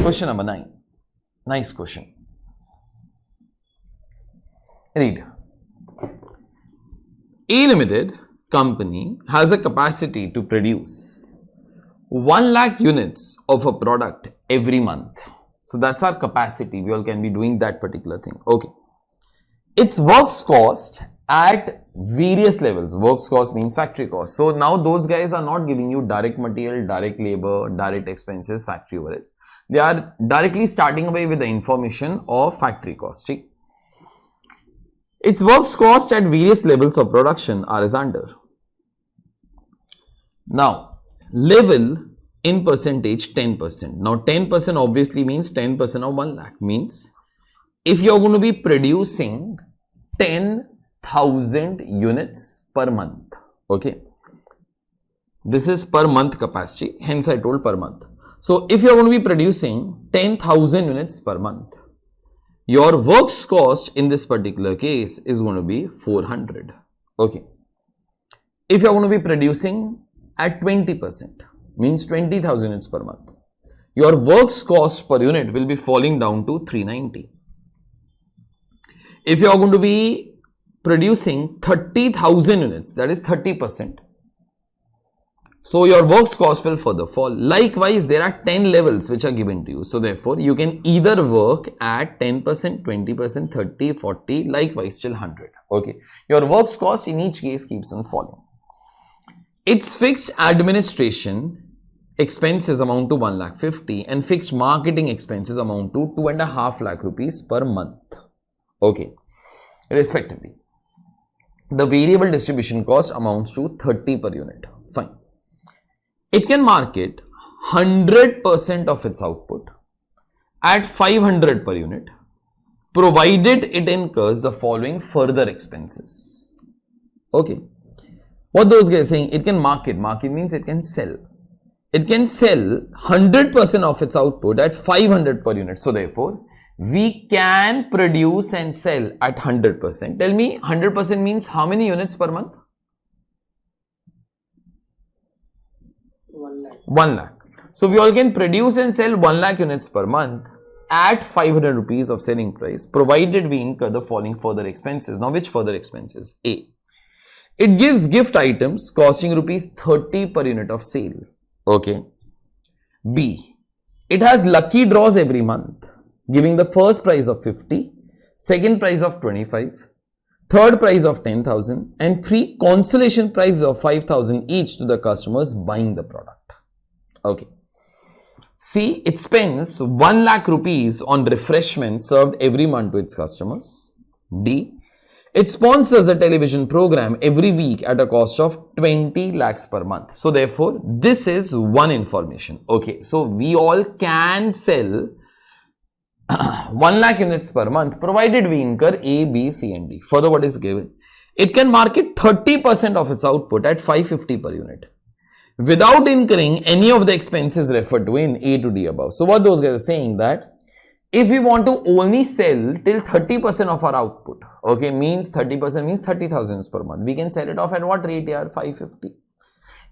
Question number 9. Nice question. Read. A limited company has a capacity to produce 1 lakh units of a product every month. So that's our capacity. We all can be doing that particular thing. Okay. Its works cost at various levels. Works cost means factory cost. So now those guys are not giving you direct material, direct labor, direct expenses, factory overheads. They are directly starting away with the information of factory cost. Its works cost at various levels of production are as under. Now, level in percentage 10%. Now, 10% obviously means 10% of 1 lakh. Means if you are going to be producing 10,000 units per month. Okay. This is per month capacity. Hence, I told per month. So, if you are going to be producing 10,000 units per month, your works cost in this particular case is going to be 400. Okay. If you are going to be producing at 20%, means 20,000 units per month, your works cost per unit will be falling down to 390. If you are going to be producing 30,000 units, that is 30%. So your works cost will further fall. Likewise, there are 10 levels which are given to you. So therefore, you can either work at 10%, 20%, 30, 40, likewise till 100. Okay. Your works cost in each case keeps on falling. Its fixed administration expenses amount to 1,50,000 and fixed marketing expenses amount to 2.5 lakh rupees per month. Okay. Respectively. The variable distribution cost amounts to 30 per unit. Fine. It can market 100% of its output at 500 per unit, provided it incurs the following further expenses. Okay. What those guys are saying, it can market. Market means it can sell. It can sell 100% of its output at 500 per unit. So therefore, we can produce and sell at 100%. Tell me, 100% means how many units per month? 1 lakh. So we all can produce and sell 1 lakh units per month at 500 rupees of selling price, provided we incur the following further expenses. Now, which further expenses? A. It gives gift items costing rupees 30 per unit of sale. Okay. B. It has lucky draws every month, giving the first prize of 50, second prize of 25, third prize of 10,000 and 3 consolation prizes of 5,000 each to the customers buying the product. Okay. C. It spends 1 lakh rupees on refreshments served every month to its customers. D. It sponsors a television program every week at a cost of 20 lakhs per month. So therefore, this is one information. Okay. So we all can sell 1 lakh units per month, provided we incur A, B, C and D. Further, what is given? It can market 30% of its output at 550 per unit without incurring any of the expenses referred to in A to D above. So what those guys are saying, that if we want to only sell till 30% of our output, okay, means 30% means 30,000 per month, we can sell it off at what rate here? 550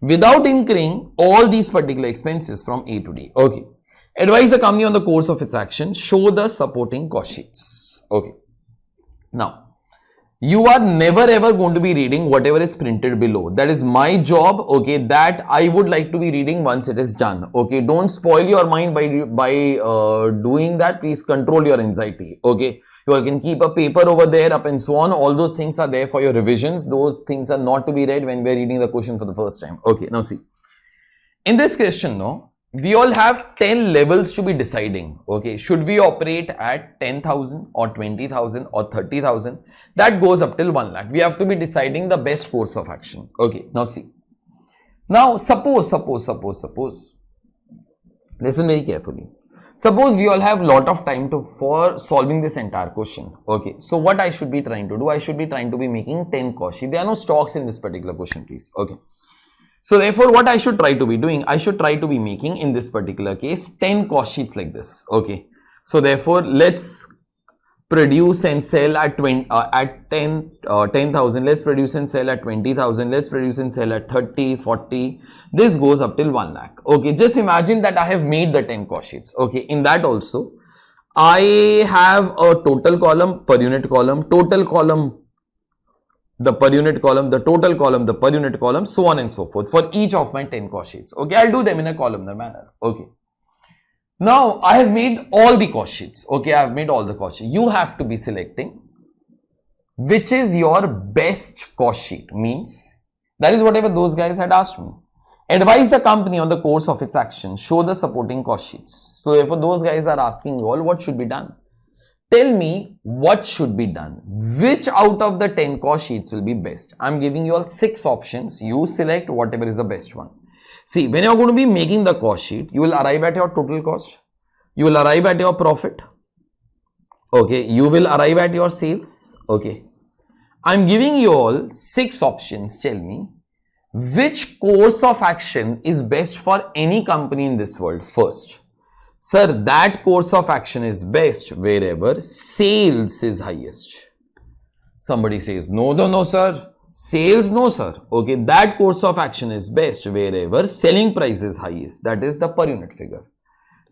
without incurring all these particular expenses from A to D. Okay. Advise the company on the course of its action. Show the supporting cost sheets. Okay. Now, you are never ever going to be reading whatever is printed below. That is my job. Okay. That I would like to be reading once it is done. Okay. Don't spoil your mind by doing that. Please control your anxiety. Okay. You all can keep a paper over there up and so on. All those things are there for your revisions. Those things are not to be read when we are reading the question for the first time. Okay. Now see. In this question, no, we all have 10 levels to be deciding. Okay, should we operate at 10,000 or 20,000 or 30,000? That goes up till 1 lakh. We have to be deciding the best course of action. Okay, now see. Now suppose. Listen very carefully. Suppose we all have lot of time for solving this entire question. Okay, so what I should be trying to do? I should be trying to be making 10 cost sheets. There are no stocks in this particular question, please. Okay. So therefore, what I should try to be doing, I should try to be making in this particular case 10 cost sheets like this. Okay. So therefore, let's produce and sell at 10,000. Let's produce and sell at 20,000. Let's produce and sell at 30, 40. This goes up till 1 lakh. Okay, just imagine that I have made the 10 cost sheets. Okay, in that also, I have a total column, per unit column, total column, the per unit column, the total column, the per unit column, so on and so forth for each of my 10 cost sheets. Okay, I'll do them in a columnar manner. Okay. Now, I have made all the cost sheets. Okay, I have made all the cost sheets. You have to be selecting which is your best cost sheet. Means, that is whatever those guys had asked me. Advise the company on the course of its action. Show the supporting cost sheets. So, therefore, those guys are asking you all what should be done. Tell me what should be done. Which out of the 10 cost sheets will be best? I am giving you all 6 options. You select whatever is the best one. See, when you are going to be making the cost sheet, you will arrive at your total cost. You will arrive at your profit. Okay. You will arrive at your sales. Okay. I am giving you all 6 options. Tell me which course of action is best for any company in this world first. Sir, that course of action is best wherever sales is highest. Somebody says, no, sir. Sales, no, sir. Okay, that course of action is best wherever selling price is highest. That is the per unit figure.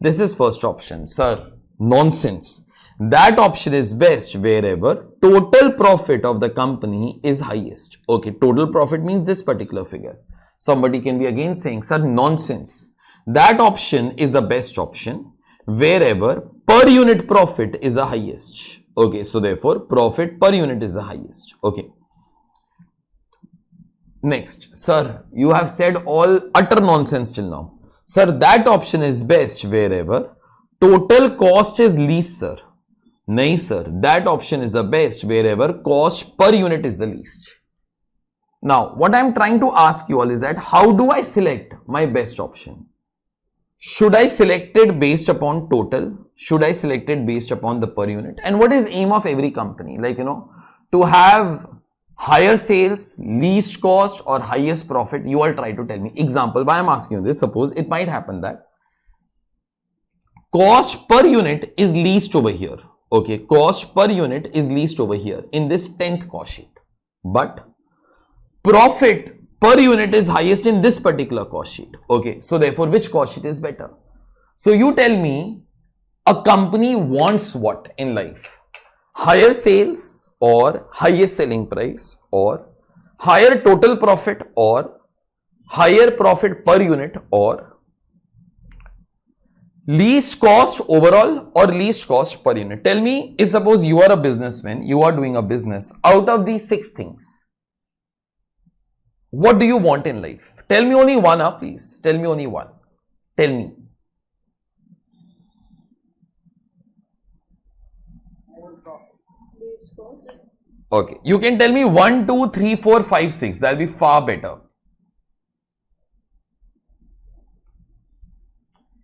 This is first option. Sir, nonsense. That option is best wherever total profit of the company is highest. Okay, total profit means this particular figure. Somebody can be again saying, sir, nonsense. That option is the best option wherever per unit profit is the highest. Okay, so therefore profit per unit is the highest. Okay. Next, sir, you have said all utter nonsense till now. Sir, that option is best wherever total cost is least, sir. No, sir, that option is the best wherever cost per unit is the least. Now, what I am trying to ask you all is that how do I select my best option? Should I select it based upon total? Should I select it based upon the per unit? And what is aim of every company? Like, to have higher sales, least cost or highest profit. You all try to tell me. Example, why I am asking you this? Suppose it might happen that cost per unit is least over here. Okay, cost per unit is least over here in this 10th cost sheet. But profit per unit is highest in this particular cost sheet. Okay, so therefore which cost sheet is better? So you tell me, a company wants what in life? Higher sales or highest selling price or higher total profit or higher profit per unit or least cost overall or least cost per unit. Tell me, if suppose you are a businessman, you are doing a business, out of these 6 things, what do you want in life? Tell me only one, please. Tell me only one. Tell me. Okay. You can tell me 1, 2, 3, 4, 5, 6. That will be far better.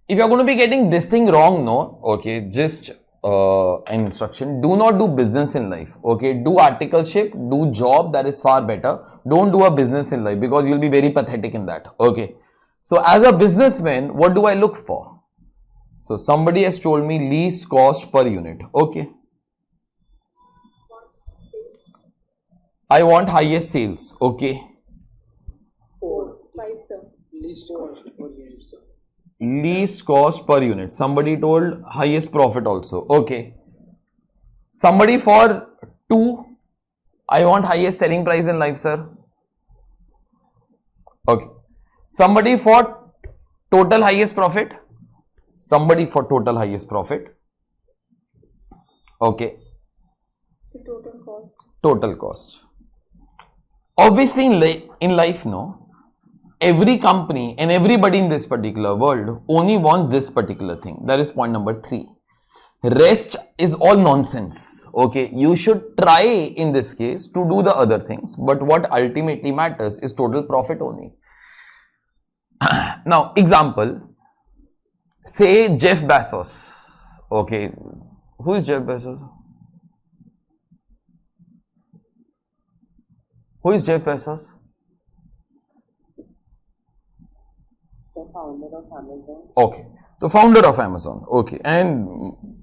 If you are going to be getting this thing wrong, no. Okay. Just an instruction. Do not do business in life. Okay. Do articleship. Do job. That is far better. Don't do a business in life because you'll be very pathetic in that. Okay. So as a businessman, what do I look for? So somebody has told me least cost per unit. Okay. I want highest sales. Okay. 4, 5, sir. Least cost per unit, sir. Least cost per unit. Somebody told highest profit also. Okay. Somebody for 2. I want highest selling price in life, sir. Okay. Somebody for total highest profit. Somebody for total highest profit. Okay. So total cost. Total cost. Obviously, in life, no, every company and everybody in this particular world only wants this particular thing. That is point number 3. Rest is all nonsense. Okay, you should try in this case to do the other things, but what ultimately matters is total profit only. Now, example, say Jeff Bezos. Okay, who is Jeff Bezos? Who is Jeff Bezos? The founder of Amazon. Okay, the founder of Amazon. Okay, and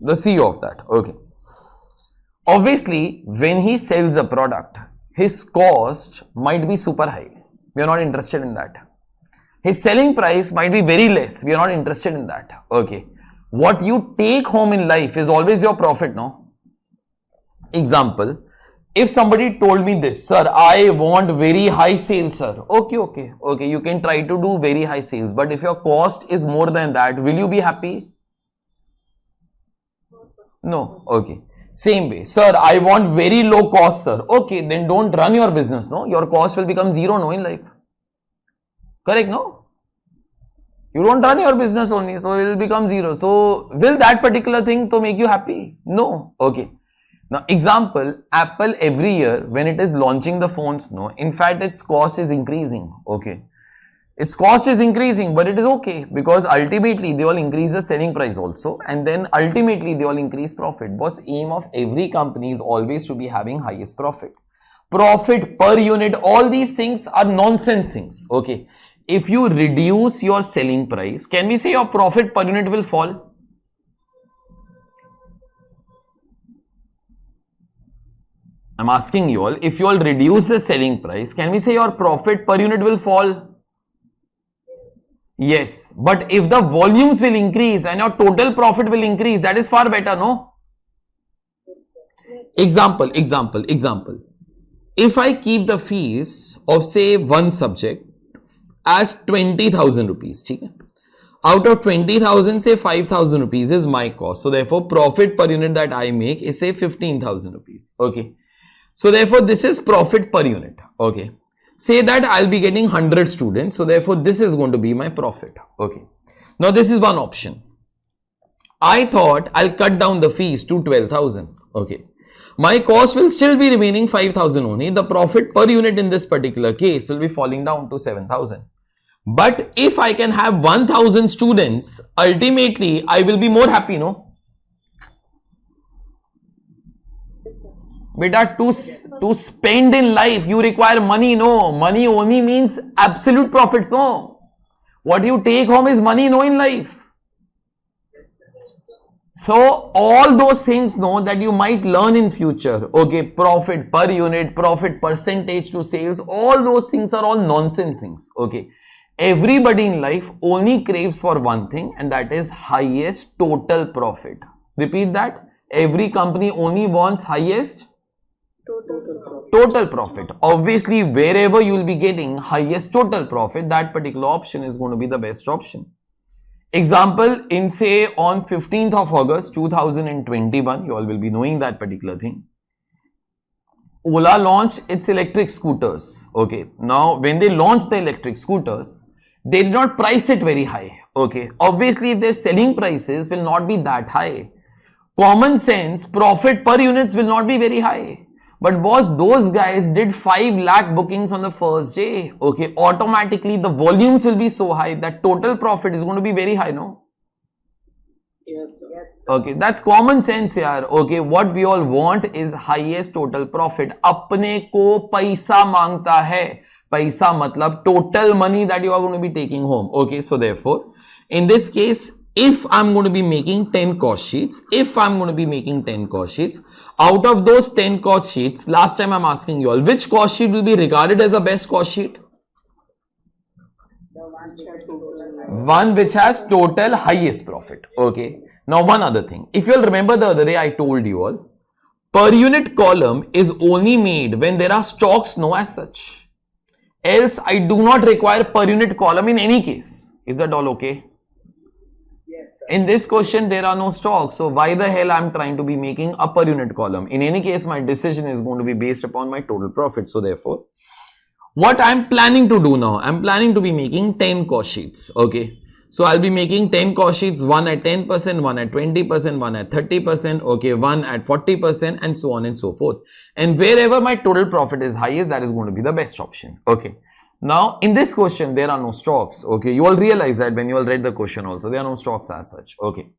the CEO of that. Okay. Obviously, when he sells a product, his cost might be super high. We are not interested in that. His selling price might be very less. We are not interested in that. Okay. What you take home in life is always your profit, no? Example, if somebody told me this, sir, I want very high sales, sir. Okay. You can try to do very high sales. But if your cost is more than that, will you be happy? No. Okay. Same way, sir, I want very low cost, sir. Okay, then don't run your business, no? Your cost will become zero, no, in life. Correct, no? You don't run your business only, so it will become zero. So, will that particular thing to make you happy? No. Okay. Now, example, Apple every year, when it is launching the phones, no, in fact, its cost is increasing. Okay. Its cost is increasing, but it is okay because ultimately they all increase the selling price also, and then ultimately they all increase profit. Boss, aim of every company is always to be having highest profit. Profit per unit, all these things are nonsense things. Okay. If you reduce your selling price, can we say your profit per unit will fall? I'm asking you all, if you all reduce the selling price, can we say your profit per unit will fall? Yes, but if the volumes will increase and your total profit will increase, that is far better, no? Example. If I keep the fees of say one subject as 20,000 rupees, out of 20,000, say 5,000 rupees is my cost. So therefore, profit per unit that I make is say 15,000 rupees. Okay. So therefore, this is profit per unit. Okay. Say that I'll be getting 100 students. So therefore, this is going to be my profit. Okay. Now, this is one option. I thought I'll cut down the fees to 12,000. Okay. My cost will still be remaining 5,000 only. The profit per unit in this particular case will be falling down to 7,000. But if I can have 1,000 students, ultimately I will be more happy, no? Beta, to spend in life, you require money, no? Money only means absolute profits, no? What you take home is money, no, in life. So, all those things, no, that you might learn in future, okay, profit per unit, profit percentage to sales, all those things are all nonsense things, okay. Everybody in life only craves for one thing, and that is highest total profit. Repeat that. Every company only wants highest total profit. Obviously, wherever you will be getting highest total profit, that particular option is going to be the best option. Example, in say on 15th of August 2021, you all will be knowing that particular thing. Ola launched its electric scooters. Okay. Now, when they launched the electric scooters, they did not price it very high. Okay. Obviously, their selling prices will not be that high. Common sense, profit per units will not be very high. But boss, those guys did 5 lakh bookings on the first day. Okay, automatically the volumes will be so high that total profit is going to be very high, no? Yes, sir. Okay, that's common sense here. Okay, what we all want is highest total profit. अपने को पैसा मांगता है. पैसा मतलब total money that you are going to be taking home. Okay, so therefore, in this case, if I'm going to be making 10 cost sheets, out of those 10 cost sheets, last time I'm asking you all, which cost sheet will be regarded as a best cost sheet? One which has total highest profit. Okay. Now, one other thing. If you all remember the other day, I told you all, per unit column is only made when there are stocks, no, as such. Else, I do not require per unit column in any case. Is that all okay? In this question, there are no stocks. So, why the hell I'm trying to be making a per unit column? In any case, my decision is going to be based upon my total profit. So, therefore, what I'm planning to do now, I'm planning to be making 10 cost sheets. Okay. So, I'll be making 10 cost sheets, one at 10%, one at 20%, one at 30%, okay, one at 40%, and so on and so forth. And wherever my total profit is highest, that is going to be the best option. Okay. Now, in this question, there are no stocks. Okay, you all realize that when you all read the question also, there are no stocks as such. Okay.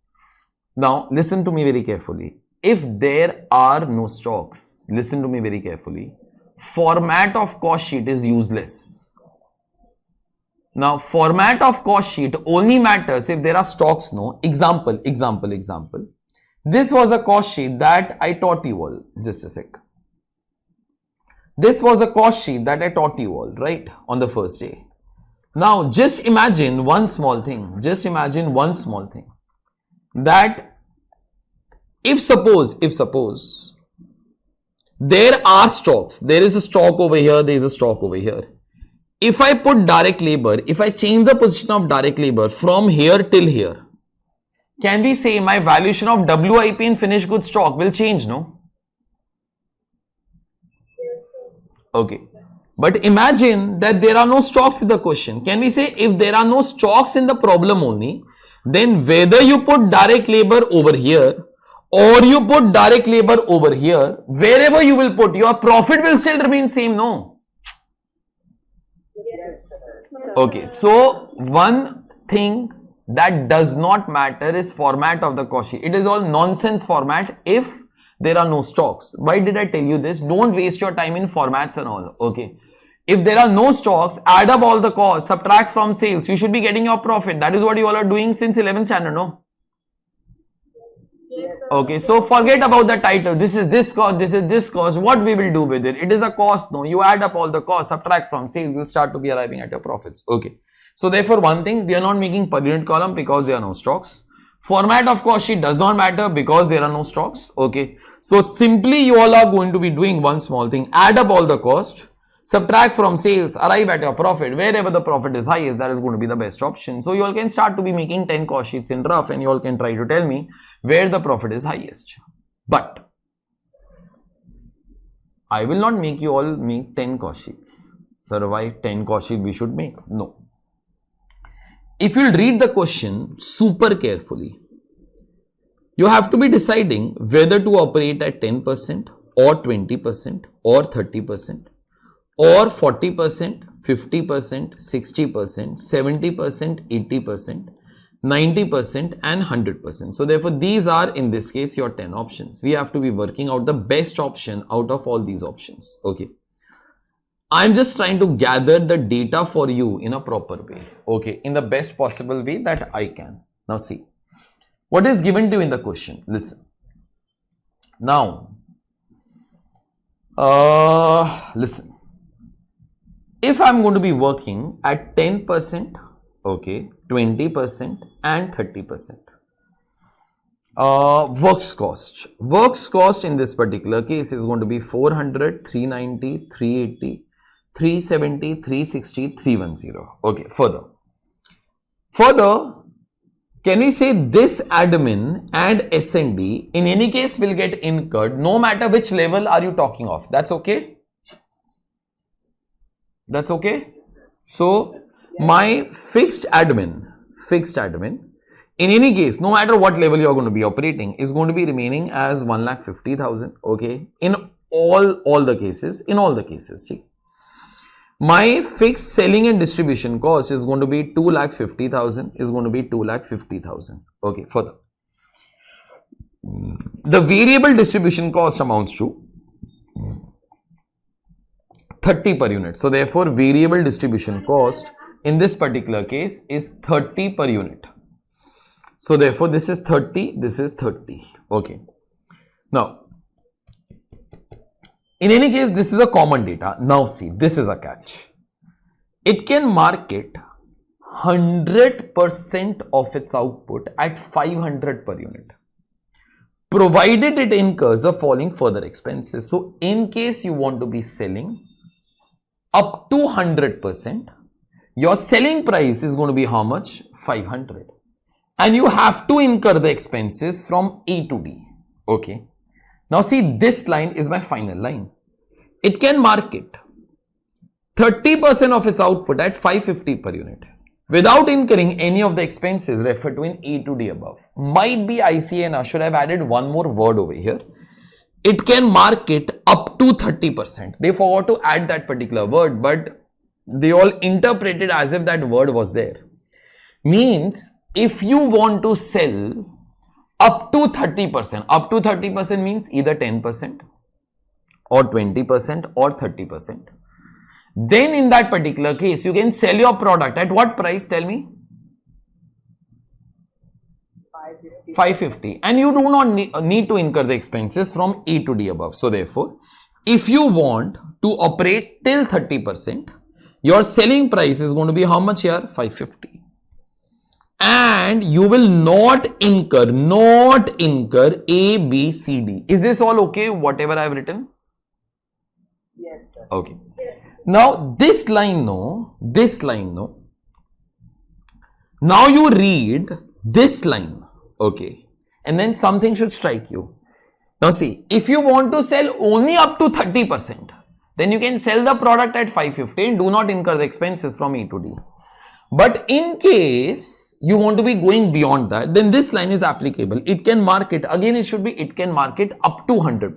Now, listen to me very carefully. If there are no stocks, listen to me very carefully. Format of cost sheet is useless. Now, format of cost sheet only matters if there are stocks, no. Example. This was a cost sheet that I taught you all. Just a sec. This was a cost sheet that I taught you all, right, on the first day. Now, just imagine one small thing. Just imagine one small thing. That if suppose there are stocks, there is a stock over here, there is a stock over here. If I put direct labor, if I change the position of direct labor from here till here, can we say my valuation of WIP in finished goods stock will change, no? Yes, sir. Okay. But imagine that there are no stocks in the question. Can we say if there are no stocks in the problem only, then whether you put direct labor over here or you put direct labor over here, wherever you will put, your profit will still remain same, no? Yes, sir. Okay, so one thing that does not matter is format of the cost sheet. It is all nonsense format if there are no stocks. Why did I tell you this? Don't waste your time in formats and all. Okay. If there are no stocks, add up all the costs, subtract from sales. You should be getting your profit. That is what you all are doing since 11th standard, no? Yes, sir. Okay, so forget about the title. This is this cost, this is this cost. What we will do with it? It is a cost, no? You add up all the costs, subtract from sales, you'll start to be arriving at your profits. Okay. So therefore, one thing, we are not making per unit column because there are no stocks. Format of cost sheet does not matter because there are no stocks. Okay. So simply you all are going to be doing one small thing. Add up all the cost, subtract from sales, arrive at your profit. Wherever the profit is highest, that is going to be the best option. So you all can start to be making 10 cost sheets in rough and you all can try to tell me where the profit is highest. But I will not make you all make 10 cost sheets. Sir, why 10 cost sheets we should make? No. If you'll read the question super carefully, you have to be deciding whether to operate at 10% or 20% or 30% or 40%, 50%, 60%, 70%, 80%, 90% and 100%. So therefore, these are in this case your 10 options. We have to be working out the best option out of all these options. Okay. I'm just trying to gather the data for you in a proper way. Okay. In the best possible way that I can. Now see. What is given to you in the question? Listen. Now, listen. If I'm going to be working at 10%, okay, 20% and 30%. Works cost. Works cost in this particular case is going to be 400, 390, 380, 370, 360, 310. Okay, further, can we say this admin and S&D in any case will get incurred no matter which level are you talking of? That's okay? That's okay? So, my fixed admin, in any case, no matter what level you are going to be operating, is going to be remaining as 1,50,000. Okay? In all the cases, see. My fixed selling and distribution cost is going to be 2,50,000, Okay, further. The variable distribution cost amounts to 30 per unit. So therefore, variable distribution cost in this particular case is 30 per unit. So therefore, this is 30, this is 30. Okay. Now, in any case, this is a common data. Now see, this is a catch. It can market 100% of its output at 500 per unit, provided it incurs the following further expenses. So, in case you want to be selling up to 100%, your selling price is going to be how much? 500. And you have to incur the expenses from A to D. Okay. Now see, this line is my final line. It can market 30% of its output at 550 per unit without incurring any of the expenses referred to in A to D above. Might be ICA should have added one more word over here. It can market up to 30%. They forgot to add that particular word, but they all interpreted as if that word was there. Means if you want to sell up to 30% means either 10% or 20% or 30%. Then in that particular case, you can sell your product at what price? Tell me. 550. 550, and you do not need to incur the expenses from A to D above. So therefore, if you want to operate till 30%, your selling price is going to be how much here? 550. And you will not incur A, B, C, D. Is this all okay? Whatever I have written? Yes, sir. Okay. Now this line, no. Now you read this line, okay, and then something should strike you. Now see, if you want to sell only up to 30%, then you can sell the product at 550 and do not incur the expenses from A to D. But in case you want to be going beyond that, then this line is applicable. It can market, again it should be, it can market up to 100%.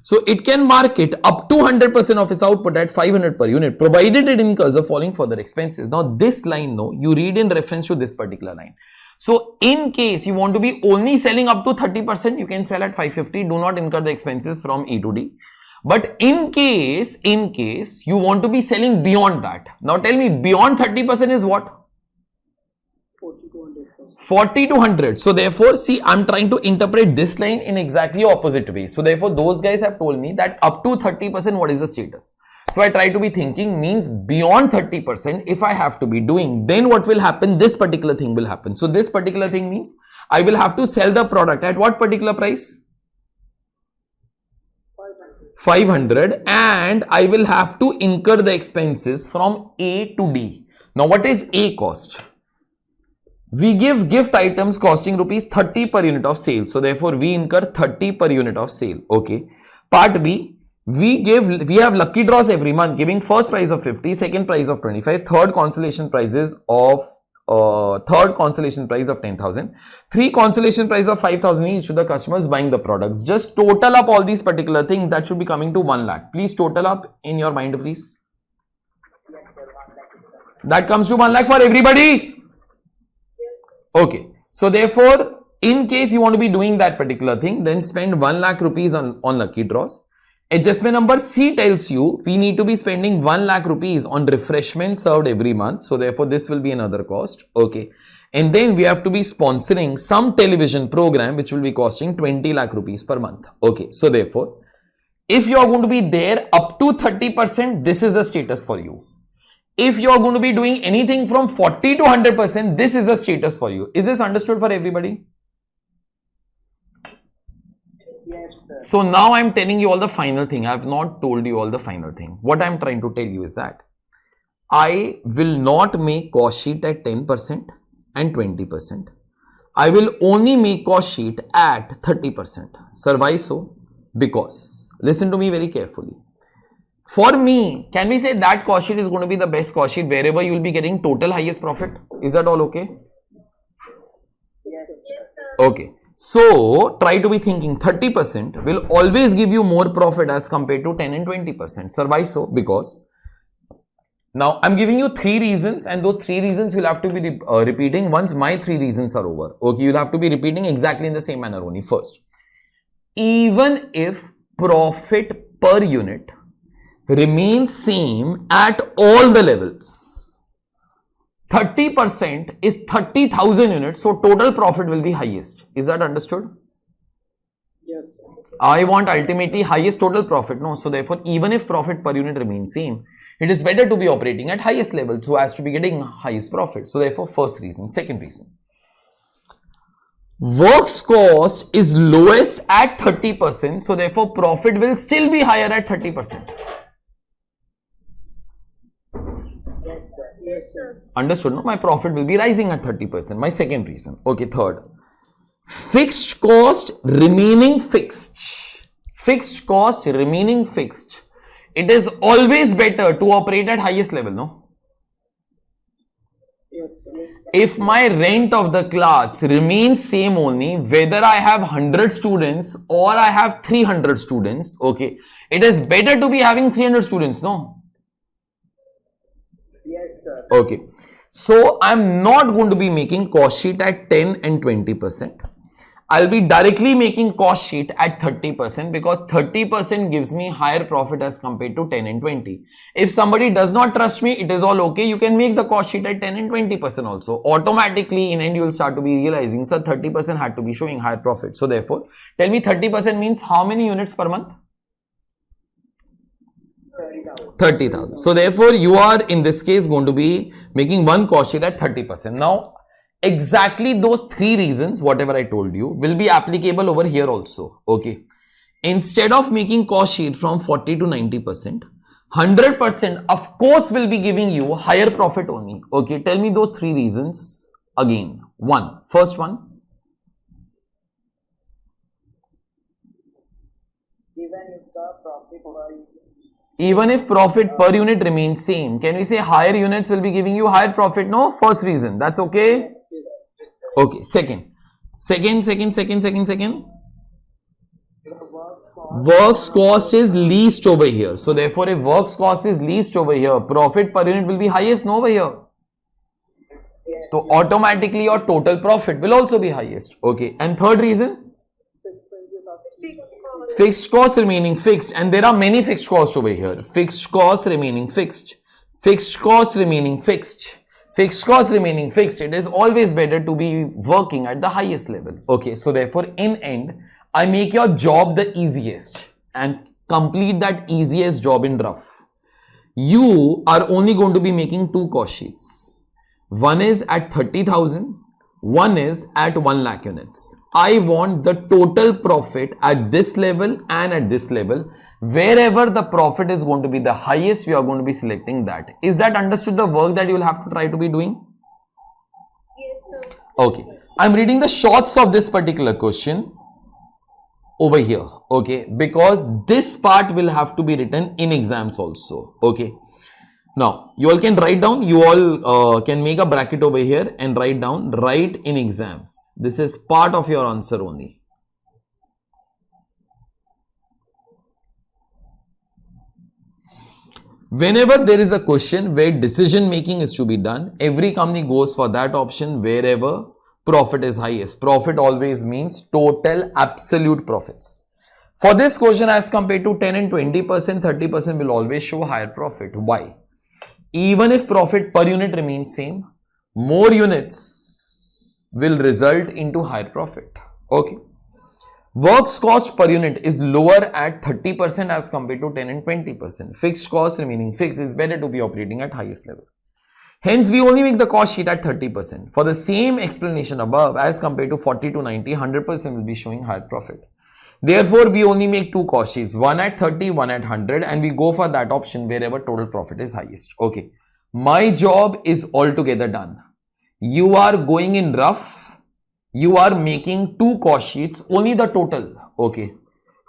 So it can market up to 100% of its output at 500 per unit, provided it incurs the following further expenses. Now this line, no, you read in reference to this particular line. So in case you want to be only selling up to 30%, you can sell at 550, do not incur the expenses from E to D. But in case you want to be selling beyond that, now tell me, beyond 30% is what? 40 to 100. So therefore, see, I'm trying to interpret this line in exactly opposite way. So therefore, those guys have told me that up to 30%, what is the status? So I try to be thinking means beyond 30%, if I have to be doing, then what will happen? This particular thing will happen. So this particular thing means I will have to sell the product at what particular price? 500, and I will have to incur the expenses from A to D. Now what is A cost? We give gift items costing rupees 30 per unit of sale. So therefore we incur 30 per unit of sale. Okay. Part B, we have lucky draws every month, giving first prize of 50, second prize of 25, third consolation prize of 10,000, 3 consolation prize of 5,000 each to the customers buying the products. Just total up all these particular things, that should be coming to 1 lakh. Please total up in your mind, please. That comes to 1 lakh for everybody. Okay. So therefore, in case you want to be doing that particular thing, then spend 1 lakh rupees on lucky draws. Adjustment number C tells you we need to be spending 1 lakh rupees on refreshments served every month. So therefore, this will be another cost. Okay. And then we have to be sponsoring some television program which will be costing 20 lakh rupees per month. Okay. So therefore, if you are going to be there up to 30%, this is the status for you. If you are going to be doing anything from 40 to 100%, this is the status for you. Is this understood for everybody? Yes, sir. So now I am telling you all the final thing. I have not told you all the final thing. What I am trying to tell you is that I will not make cost sheet at 10% and 20%. I will only make cost sheet at 30%. Sir, why so? Because, listen to me very carefully. For me, can we say that cost sheet is going to be the best cost sheet wherever you will be getting total highest profit? Is that all okay? Yes, sir. Okay. So, try to be thinking 30% will always give you more profit as compared to 10 and 20%. Sir, why so? Because now I'm giving you 3 reasons, and those 3 reasons you'll have to be repeating once my 3 reasons are over. Okay, you'll have to be repeating exactly in the same manner only. First, even if profit per unit remains same at all the levels, 30% is 30,000 units, so total profit will be highest. Is that understood? Yes, sir. I want ultimately highest total profit. No, so therefore, even if profit per unit remains same, it is better to be operating at highest level so as to be getting highest profit. So therefore, first reason. Second reason, works cost is lowest at 30%, so therefore profit will still be higher at 30%. Yes, sir. Understood? No, my profit will be rising at 30%. My second reason. Okay, third, fixed cost remaining fixed. Fixed cost remaining fixed. It is always better to operate at highest level, no? Yes, sir. If my rent of the class remains same only, whether I have 100 students or I have 300 students, okay, it is better to be having 300 students, no? Yes, sir. Okay. So I'm not going to be making cost sheet at 10 and 20%. I'll be directly making cost sheet at 30% because 30% gives me higher profit as compared to 10 and 20. If somebody does not trust me, it is all okay. You can make the cost sheet at 10 and 20% also. Automatically in end you will start to be realizing, sir, 30% had to be showing higher profit. So therefore, tell me 30% means how many units per month? 30,000. So therefore, you are in this case going to be making one cost sheet at 30%. Now, exactly those three reasons, whatever I told you, will be applicable over here also. Okay. Instead of making cost sheet from 40 to 90%, 100% of course will be giving you higher profit only. Okay. Tell me those three reasons again. First one. Even if profit per unit remains same, can we say higher units will be giving you higher profit? No. First reason. That's okay. Okay. Second. Works cost is least over here. So therefore, if works cost is least over here, profit per unit will be highest over here. So automatically your total profit will also be highest. Okay. And third reason? Fixed costs remaining fixed, and there are many fixed costs over here. Fixed costs remaining fixed. Fixed costs remaining fixed. Fixed costs remaining fixed. It is always better to be working at the highest level. Okay, so therefore, in end, I make your job the easiest and complete that easiest job in rough. You are only going to be making two cost sheets. One is at 30,000. One is at 1 lakh units. I want the total profit at this level and at this level. Wherever the profit is going to be the highest, we are going to be selecting that. Is that understood the work that you will have to try to be doing? Yes, sir. Okay. I'm reading the shorts of this particular question over here. Okay. Because this part will have to be written in exams also. Okay. Now, you all can write down, you all can make a bracket over here and write down, write in exams. This is part of your answer only. Whenever there is a question where decision making is to be done, every company goes for that option wherever profit is highest. Profit always means total absolute profits. For this question as compared to 10 and 20%, 30% will always show higher profit. Why? Even if profit per unit remains same, more units will result into higher profit. Okay. Works cost per unit is lower at 30% as compared to 10 and 20%. Fixed cost remaining fixed is better to be operating at highest level. Hence, we only make the cost sheet at 30%. For the same explanation above, as compared to 40 to 90, 100% will be showing higher profit. Therefore, we only make two cost sheets, one at 30, one at 100, and we go for that option wherever total profit is highest. Okay. My job is altogether done. You are going in rough. You are making two cost sheets, only the total. Okay.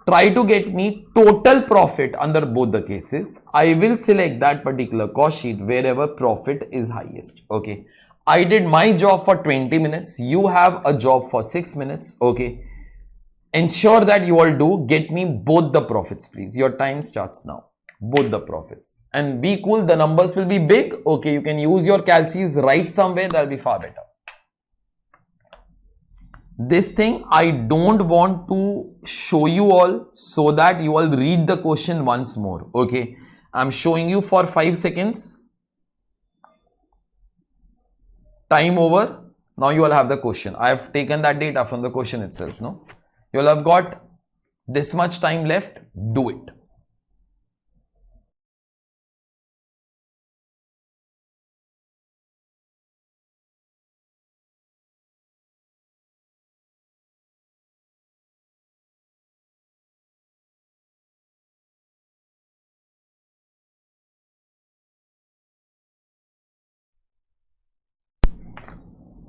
Try to get me total profit under both the cases. I will select that particular cost sheet wherever profit is highest. Okay. I did my job for 20 minutes. You have a job for 6 minutes. Okay. Ensure that you all do get me both the profits, please. Your time starts now. Both the profits. And be cool. The numbers will be big. Okay. You can use your calcs, write somewhere. That will be far better. This thing I don't want to show you all so that you all read the question once more. Okay. I'm showing you for 5 seconds. Time over. Now you all have the question. I have taken that data from the question itself. No. You all have got this much time left. Do it.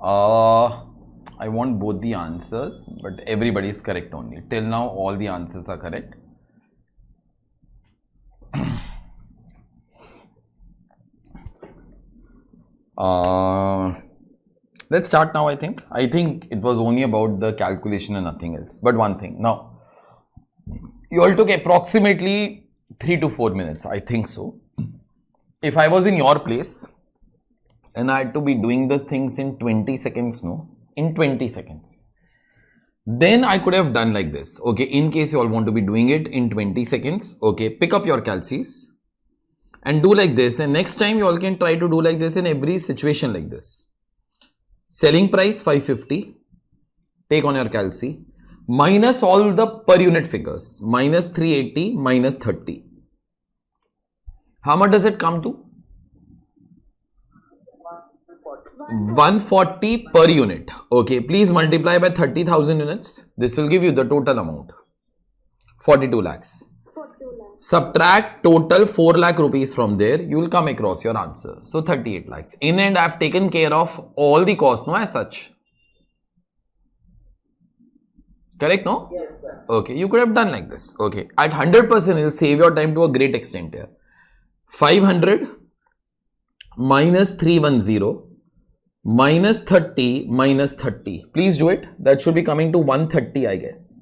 I want both the answers, but everybody is correct only. Till now, all the answers are correct. Let's start now. I think it was only about the calculation and nothing else. But one thing now, you all took approximately 3 to 4 minutes. I think so. If I was in your place and I had to be doing the things in 20 seconds, no, in 20 seconds, Then I could have done like this. Okay, in case you all want to be doing it in 20 seconds. Okay, pick up your calcies and do like this. And next time you all can try to do like this in every situation like this. Selling price 550. Take on your calci. Minus all the per unit figures. Minus 380, minus 30. How much does it come to? 140 per unit. Okay, please multiply by 30,000 units. This will give you the total amount. 42 lakhs. 42 lakhs. Subtract total 4 lakh rupees from there. You will come across your answer. So 38 lakhs. In and I have taken care of all the costs, no, as such. Correct, no? Yes, sir. Okay, you could have done like this. Okay, at 100% it will save your time to a great extent here. 500 minus 310 minus 30 minus 30. Please do it. That should be coming to 130, I guess.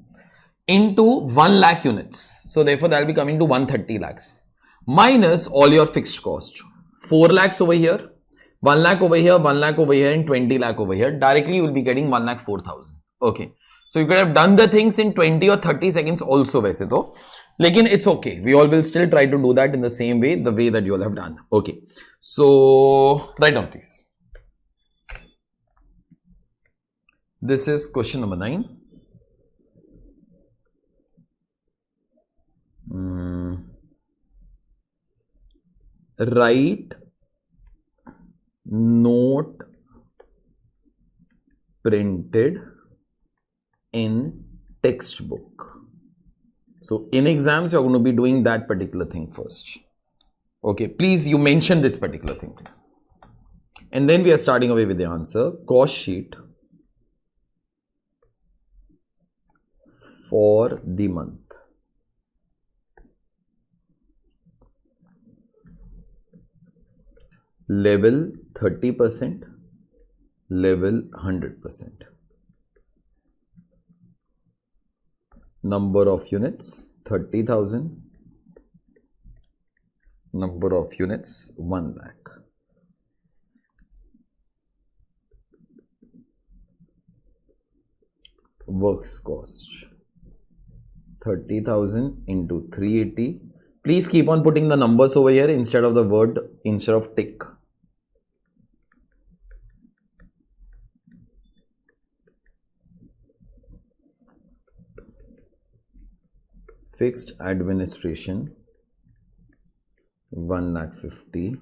Into 1 lakh units. So therefore that will be coming to 130 lakhs. Minus all your fixed cost. 4 lakhs over here, 1 lakh over here, 1 lakh over here, and 20 lakh over here. Directly you will be getting 1 lakh 4,000. Okay. So you could have done the things in 20 or 30 seconds also, वैसे तो. Lekin it's okay. We all will still try to do that in the same way, the way that you all have done. Okay. So write down please. This is question number 9. Write note printed in textbook. So in exams you are going to be doing that particular thing first. Okay, please you mention this particular thing please. And then we are starting away with the answer. Cost sheet for the month. Level 30%, level 100%. Number of units 30,000, number of units 1 lakh. Works cost 30,000 into 380. Please keep on putting the numbers over here instead of the word, instead of tick. Fixed administration 1,50,000.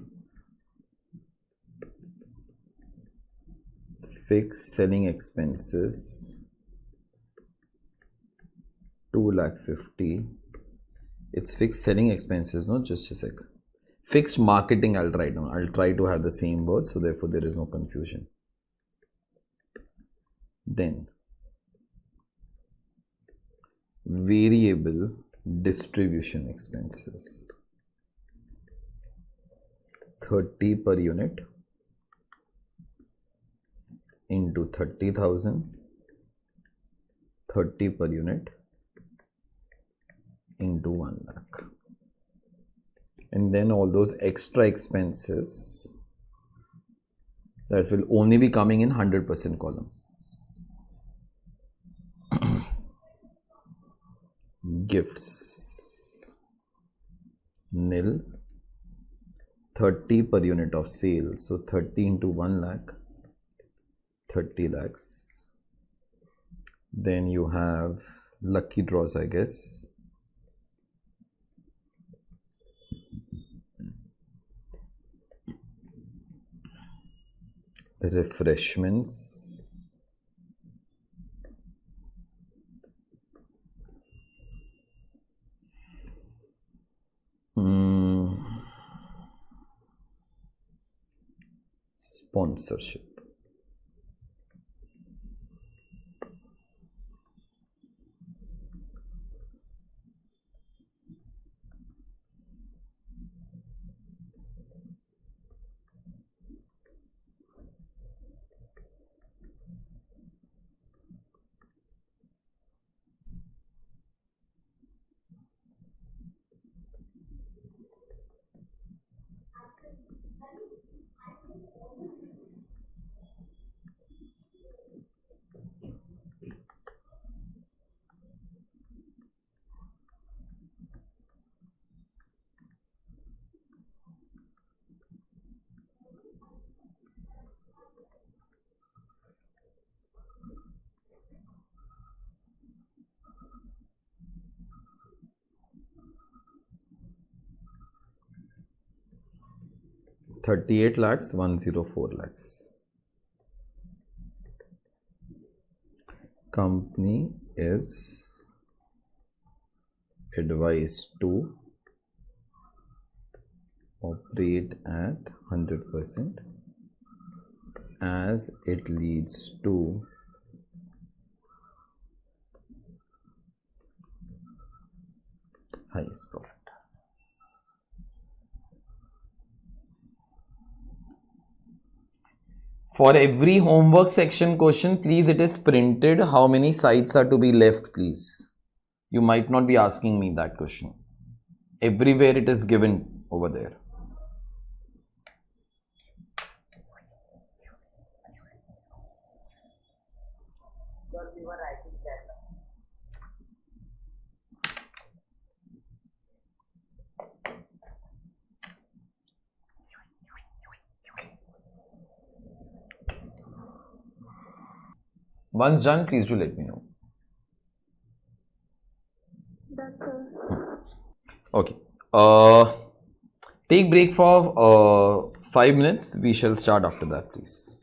Fixed selling expenses 2,50,000. It's fixed selling expenses, no? Just a sec. Fixed marketing I'll write down. I'll try to have the same word, so therefore there is no confusion. Then variable distribution expenses 30 per unit into 30,000, 30 per unit into 1 lakh. And then all those extra expenses that will only be coming in 100% column. Gifts nil, 30 per unit of sale, so 30 into 1 lakh, 30 lakhs. Then you have lucky draws, I guess. Refreshments, sponsorship. 38 lakhs, 104 lakhs. Company is advised to operate at 100% as it leads to highest profit. For every homework section question, please, it is printed. How many sides are to be left, please? You might not be asking me that question. Everywhere it is given over there. Once done, please do let me know. Done, sir. Okay. Take break for 5 minutes. We shall start after that, please.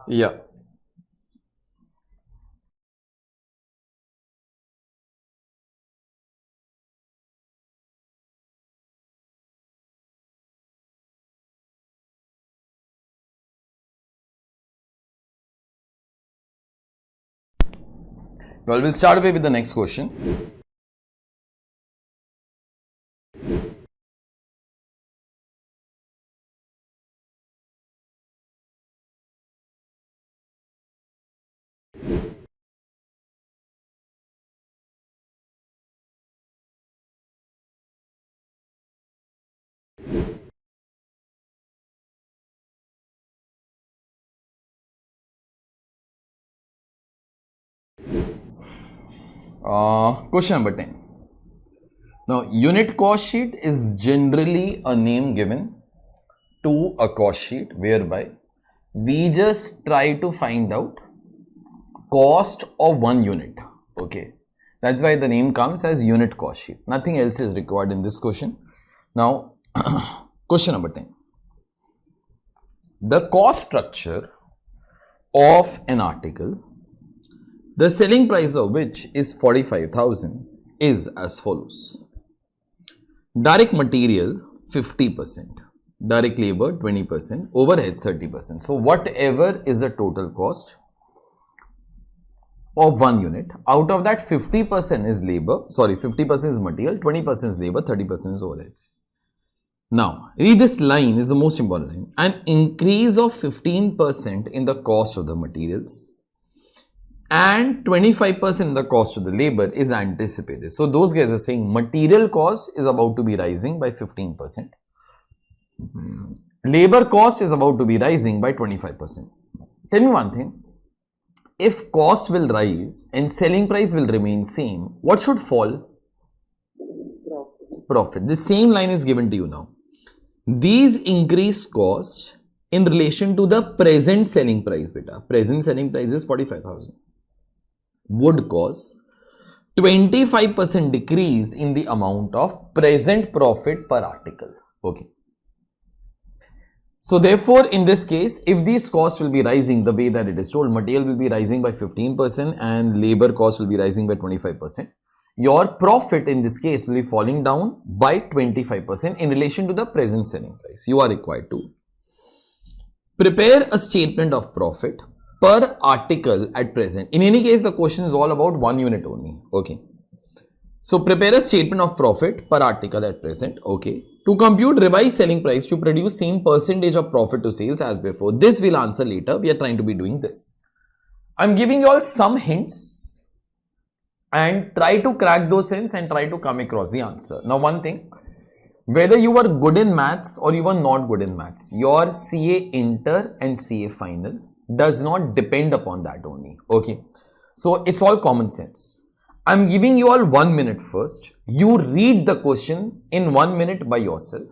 Yeah. Well, we'll start away with the next question. Question number 10. Now, unit cost sheet is generally a name given to a cost sheet whereby we just try to find out cost of one unit. Okay, that's why the name comes as unit cost sheet. Nothing else is required in this question. Now, question number 10. The cost structure of an article, the selling price of which is 45,000, is as follows. Direct material 50%, direct labor 20%, overheads 30%. So whatever is the total cost of one unit, out of that 50% is labor, 50% is material, 20% is labor, 30% is overheads. Now, read this line, is the most important line. An increase of 15% in the cost of the materials and 25% in the cost of the labor is anticipated. So, those guys are saying material cost is about to be rising by 15%. Labor cost is about to be rising by 25%. Tell me one thing. If cost will rise and selling price will remain same, what should fall? Profit. The same line is given to you now. These increased costs in relation to the present selling price, beta. Present selling price is 45,000. Would cause 25% decrease in the amount of present profit per article. Okay. So therefore, in this case, if these costs will be rising the way that it is told, material will be rising by 15% and labor cost will be rising by 25%. Your profit in this case will be falling down by 25% in relation to the present selling price. You are required to prepare a statement of profit per article at present. In any case, the question is all about one unit only. Okay. So prepare a statement of profit per article at present. Okay. To compute revised selling price to produce same percentage of profit to sales as before. This we'll answer later. We are trying to be doing this. I'm giving you all some hints and try to crack those hints and try to come across the answer. Now, one thing, whether you are good in maths or you are not good in maths, your CA inter and CA final does not depend upon that only. Okay. So it's all common sense. I'm giving you all 1 minute first. You read the question in 1 minute by yourself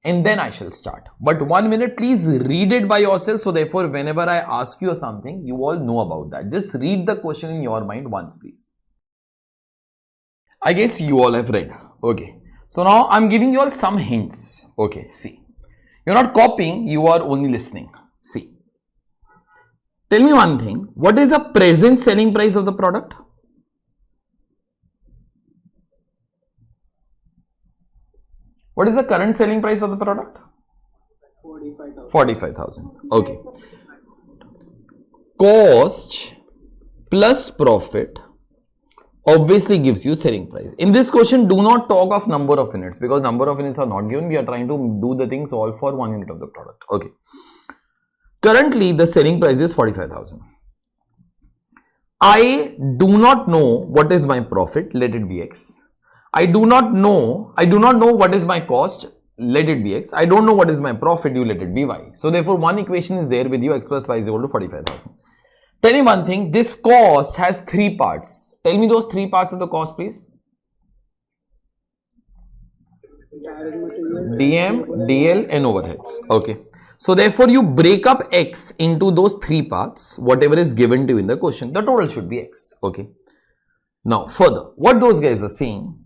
and then I shall start. But 1 minute, please read it by yourself. So therefore, whenever I ask you something, you all know about that. Just read the question in your mind once, please. I guess you all have read. Okay. So now I'm giving you all some hints. Okay, see. You're not copying, you are only listening. See. Tell me one thing. What is the present selling price of the product? What is the current selling price of the product? 45,000. 45,000. Okay. Cost plus profit obviously gives you selling price. In this question, do not talk of number of units because number of units are not given. We are trying to do the things all for 1 unit of the product. Okay. Currently, the selling price is 45,000. I do not know what is my profit. Let it be X. I do not know what is my cost. Let it be X. I don't know what is my profit. You let it be Y. So therefore, one equation is there with you. X plus Y is equal to 45,000. Tell me one thing. This cost has 3 parts. Tell me those 3 parts of the cost, please. Direct material. DM, DL and overheads. Okay. So therefore, you break up X into those 3 parts. Whatever is given to you in the question, the total should be X. Okay. Now further, what those guys are saying,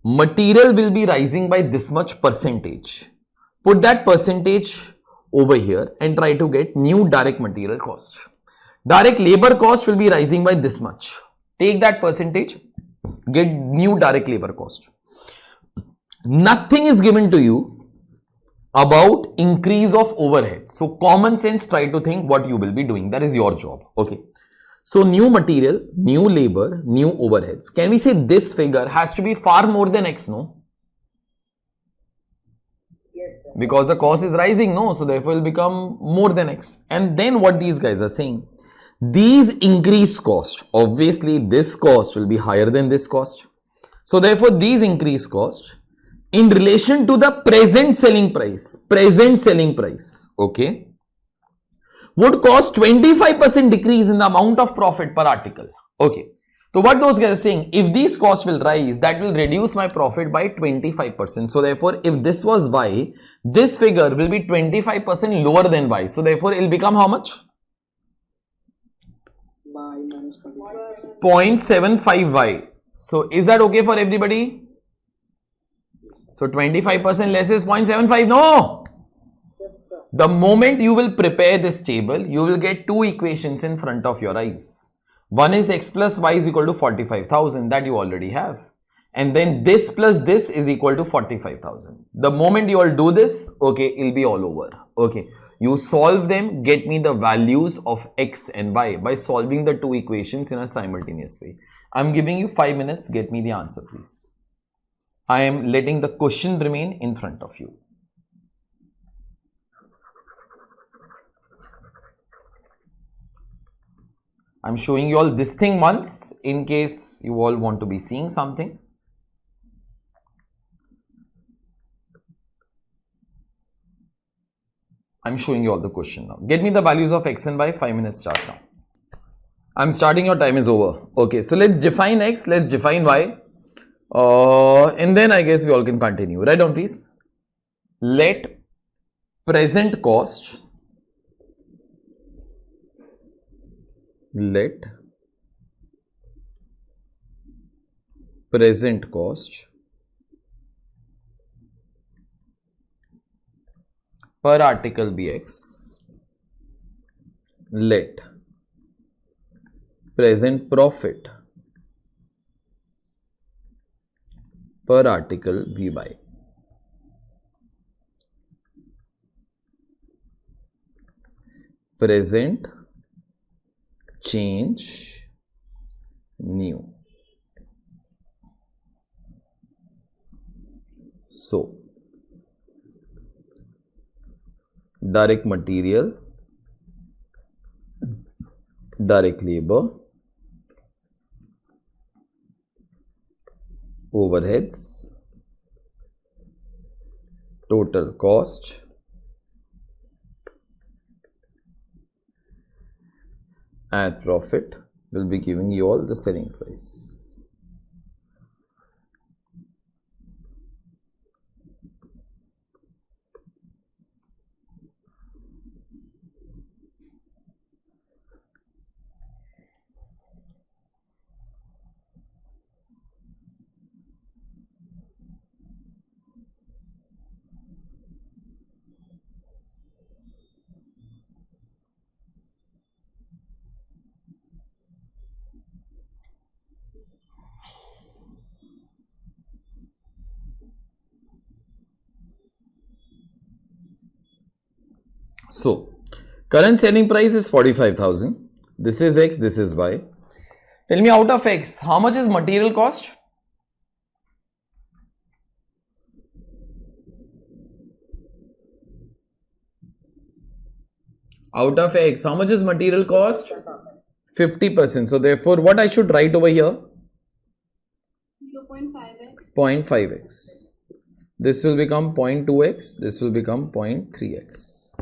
material will be rising by this much percentage. Put that percentage over here and try to get new direct material cost. Direct labor cost will be rising by this much. Take that percentage, get new direct labor cost. Nothing is given to you about increase of overhead. So common sense, try to think what you will be doing. That is your job. Okay. So new material, new labor, new overheads. Can we say this figure has to be far more than X, no? Yes, sir. Because the cost is rising, no? So therefore it will become more than X. And then what these guys are saying, these increased cost, obviously this cost will be higher than this cost. So therefore these increased cost in relation to the present selling price, okay, would cause 25% decrease in the amount of profit per article. Okay. So what those guys are saying, if these costs will rise, that will reduce my profit by 25%. So therefore, if this was Y, this figure will be 25% lower than Y. So therefore, it will become how much? By minus 25%. 0.75Y. So is that okay for everybody? So 25% less is 0.75. No! Yes, sir. The moment you will prepare this table, you will get 2 equations in front of your eyes. One is X plus Y is equal to 45,000 that you already have. And then this plus this is equal to 45,000. The moment you all do this, okay, it'll be all over. Okay. You solve them, get me the values of X and Y by solving the 2 equations in a simultaneous way. I'm giving you 5 minutes, get me the answer please. I am letting the question remain in front of you. I'm showing you all this thing once in case you all want to be seeing something. I'm showing you all the question now. Get me the values of X and Y, 5 minutes start now. I'm starting, your time is over. Okay, so let's define X, let's define Y. And then I guess we all can continue. Write down please. Let present cost, let present cost per article be X, let present profit per article be Y. Present change new. So direct material, direct labor, overheads, total cost, and profit will be giving you all the selling price. So, current selling price is 45,000. This is X, this is Y. Tell me, out of X, how much is material cost? Out of X, how much is material cost? 50%. So, therefore, what I should write over here? 0.5x. This will become 0.2x. This will become 0.3x.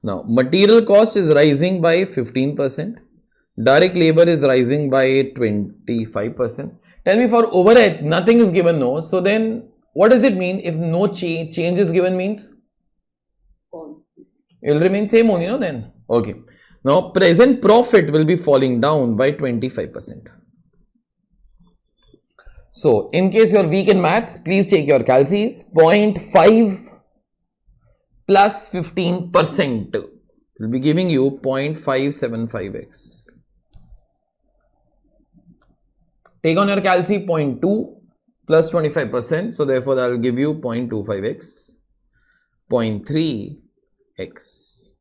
Now, material cost is rising by 15%. Direct labor is rising by 25%. Tell me, for overheads, nothing is given, no. So, then what does it mean if no change is given means? It will remain same only, no, then. Okay. Now, present profit will be falling down by 25%. So, in case you are weak in maths, please take your calcies. 0.5 plus 15% will be giving you 0.575x. Take on your calci 0.2 plus 25%. So, therefore, that will give you 0.25x, 0.3x.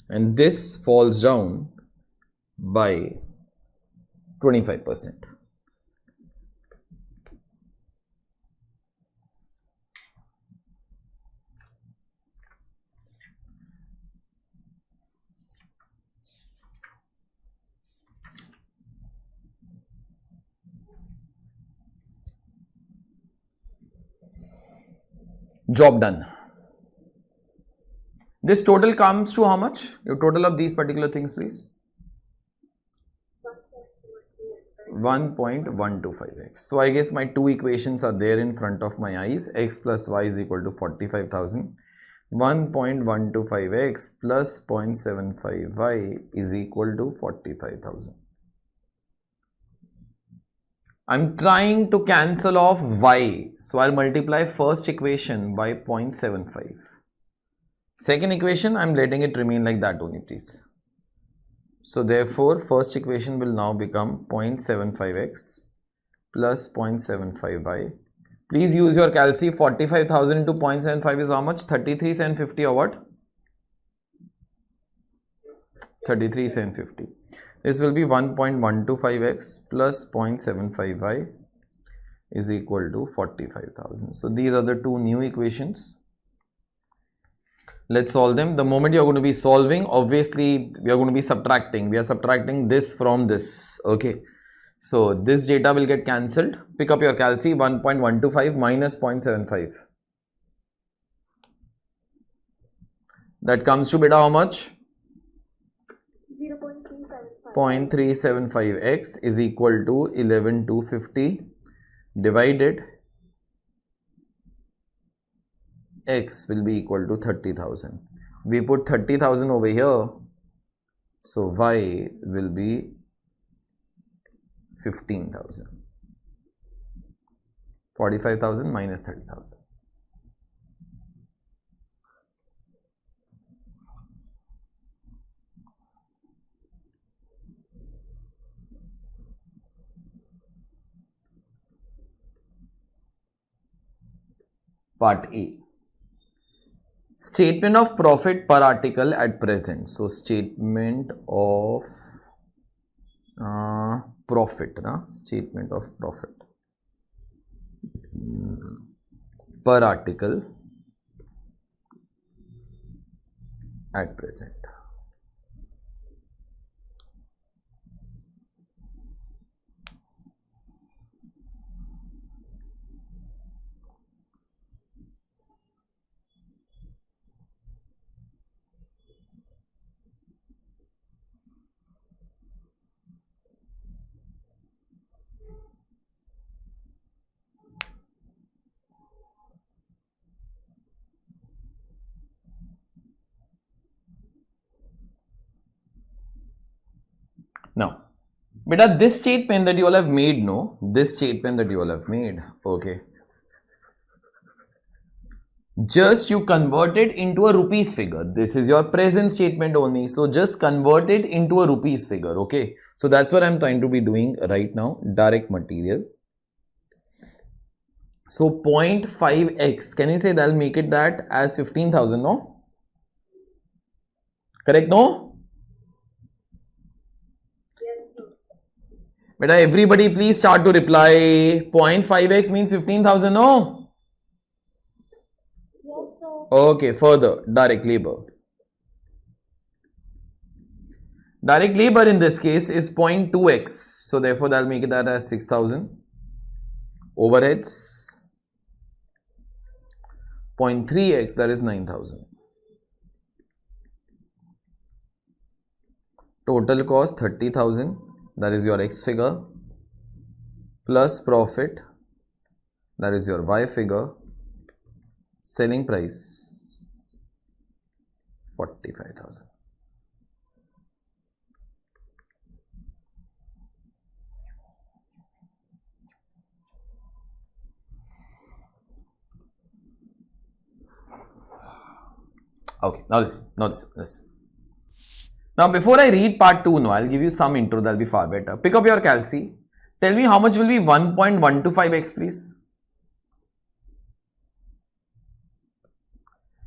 And this falls down by 25%. Job done. This total comes to how much? Your total of these particular things, please. 1.125x. So, I guess my two equations are there in front of my eyes. X plus y is equal to 45,000. 1.125x plus 0.75y is equal to 45,000. I'm trying to cancel off y. So, I'll multiply first equation by 0.75. Second equation, I'm letting it remain like that only, please. So, therefore, first equation will now become 0.75x plus 0.75y. Please use your calci. 45,000 to 0.75 is how much? 33,750 or what? 33,750. This will be 1.125x plus 0.75y is equal to 45,000. So, these are the two new equations. Let's solve them. The moment you are going to be solving, obviously, we are going to be subtracting. We are subtracting this from this. Okay. So, this data will get cancelled. Pick up your calci. 1.125 minus 0.75. That comes to beta how much? 0.375x is equal to 11,250 divided x will be equal to 30,000. We put 30,000 over here. So, y will be 15,000. 45,000 minus 30,000. Part A. Statement of profit per article at present. So, statement of profit. Statement of profit per article at present. Now, beta, this statement that you all have made, no? This statement that you all have made, okay. Just you convert it into a rupees figure. This is your present statement only. So, just convert it into a rupees figure, okay. So, that's what I'm trying to be doing right now. Direct material. So 0.5x, can you say that'll make it that as 15,000, no? Correct, no? Yes, sir. Beta, everybody please start to reply. 0.5x means 15,000, no? Yes, sir. Okay, further, direct labor. Direct labor in this case is 0.2x. So therefore, that'll make it that as 6,000. Overheads 0.3x, that is 9,000. Total cost 30,000, that is your x figure, plus profit, that is your y figure, selling price 45,000. Okay, now listen. Now before I read part 2, I'll give you some intro, that'll be far better. Pick up your calci. Tell me how much will be 1.125x, please.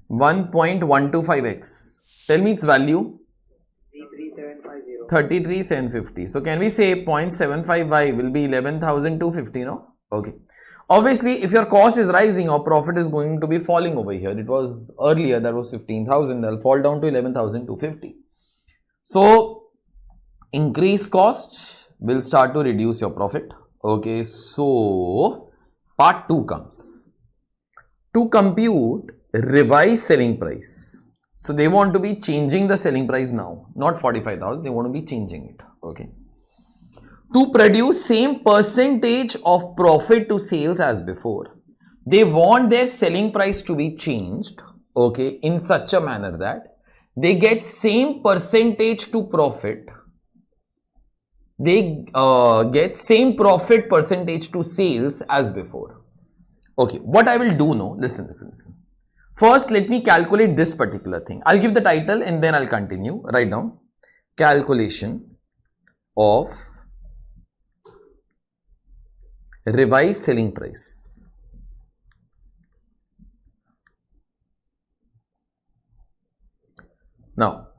1.125x. Tell me its value. 33750. 33,750. So can we say 0.75y will be 11,250, no? Okay. Obviously, if your cost is rising, your profit is going to be falling over here. It was earlier, that was 15,000. They'll fall down to 11,250. So, increased cost will start to reduce your profit. Okay. So, part 2 comes. To compute revised selling price. So, they want to be changing the selling price now. Not 45,000. They want to be changing it. Okay. To produce same percentage of profit to sales as before, they want their selling price to be changed, okay, in such a manner that they get same percentage to profit, they get same profit percentage to sales as before. Okay, what I will do now, listen. First, let me calculate this particular thing. I'll give the title and then I'll continue. Write down calculation of revised selling price. Now,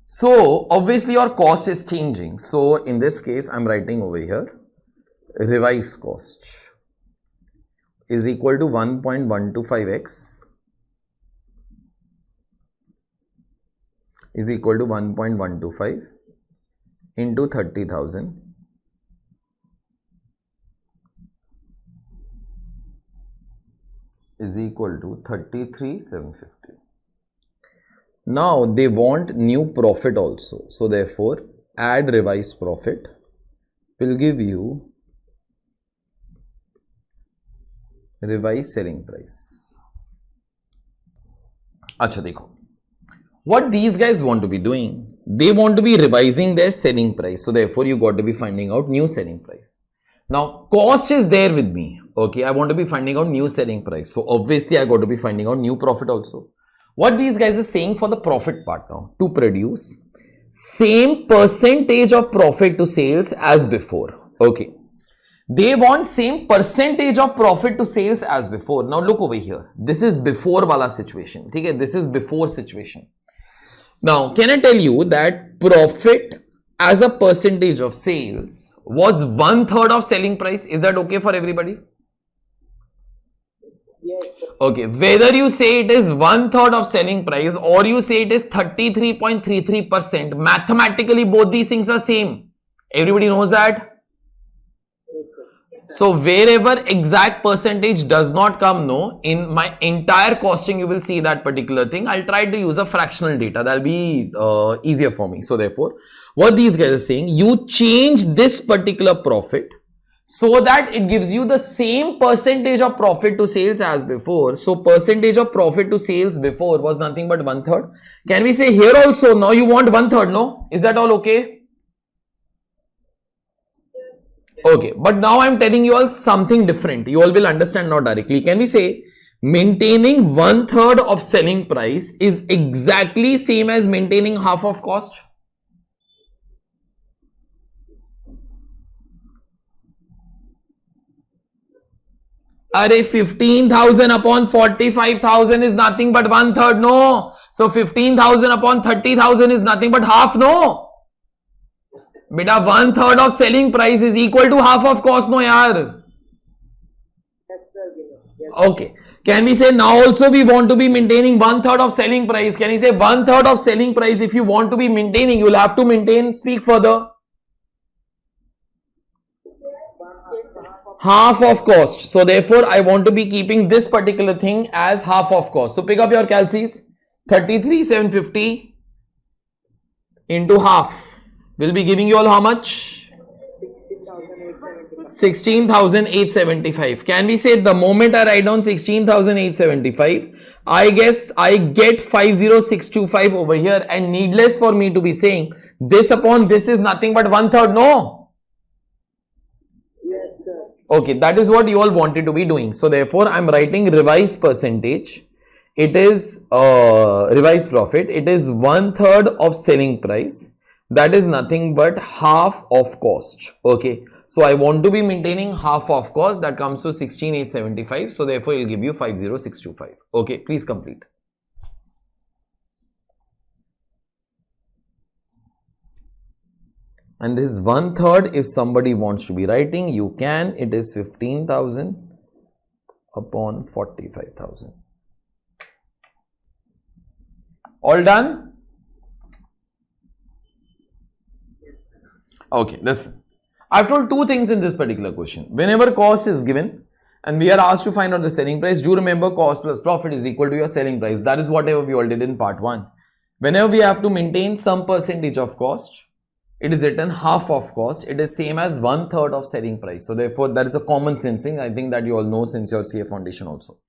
so obviously your cost is changing. So in this case, I'm writing over here revised cost is equal to 1.125x is equal to 1.125 into 30,000 is equal to 33,750. Now they want new profit also. So therefore, add revised profit will give you revised selling price. Acha dekho. What these guys want to be doing, they want to be revising their selling price. So therefore, you got to be finding out new selling price. Now, cost is there with me. Okay, I want to be finding out new selling price. So obviously, I got to be finding out new profit also. What these guys are saying for the profit part now, to produce same percentage of profit to sales as before. Okay, they want same percentage of profit to sales as before. Now look over here. This is before wala situation. Okay, this is before situation. Now, can I tell you that profit as a percentage of sales was 1/3 of selling price? Is that okay for everybody? Yes, sir. Okay, whether you say it is 1/3 of selling price or you say it is 33.33%, mathematically both these things are same. Everybody knows that? Yes, sir. So wherever exact percentage does not come, no, in my entire costing you will see that particular thing. I'll try to use a fractional data. That'll be easier for me. So therefore, what these guys are saying, you change this particular profit so that it gives you the same percentage of profit to sales as before. So percentage of profit to sales before was nothing but 1/3. Can we say here also now you want 1/3, no? Is that all okay? Okay, but now I'm telling you all something different. You all will understand now directly. Can we say maintaining 1/3 of selling price is exactly same as maintaining half of cost? Array 15,000 upon 45,000 is nothing but 1/3. No. So 15,000 upon 30,000 is nothing but half. No. Beta 1/3 of selling price is equal to half of cost. No, yaar. Okay. Can we say now also we want to be maintaining 1/3 of selling price? Can you say 1/3 of selling price? If you want to be maintaining, you will have to maintain. Speak further. Half of cost. So therefore, I want to be keeping this particular thing as half of cost. So pick up your calcies. 33,750 into half will be giving you all how much? 16,875. Can we say the moment I write down 16,875, I guess I get 50625 over here, and needless for me to be saying this upon this is nothing but 1/3. No. Okay, that is what you all wanted to be doing. So therefore, I'm writing revised percentage. It is revised profit. It is 1/3 of selling price. That is nothing but half of cost. Okay. So I want to be maintaining half of cost. That comes to 16,875. So therefore, it will give you 50625. Okay. Please complete. And this is 1/3. If somebody wants to be writing, you can. It is 15,000 upon 45,000. All done? Okay, listen. I've told two things in this particular question. Whenever cost is given and we are asked to find out the selling price, do remember cost plus profit is equal to your selling price. That is whatever we all did in part 1. Whenever we have to maintain some percentage of cost, it is written half of cost. It is same as 1/3 of selling price. So therefore, that is a common sensing. I think that you all know since your CA foundation also,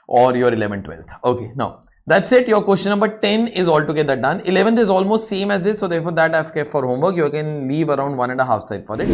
or your 11th, 12th. Okay, now that's it. Your question number 10 is altogether done. 11th is almost same as this. So therefore, that I've kept for homework. You can leave around 1.5 side for it.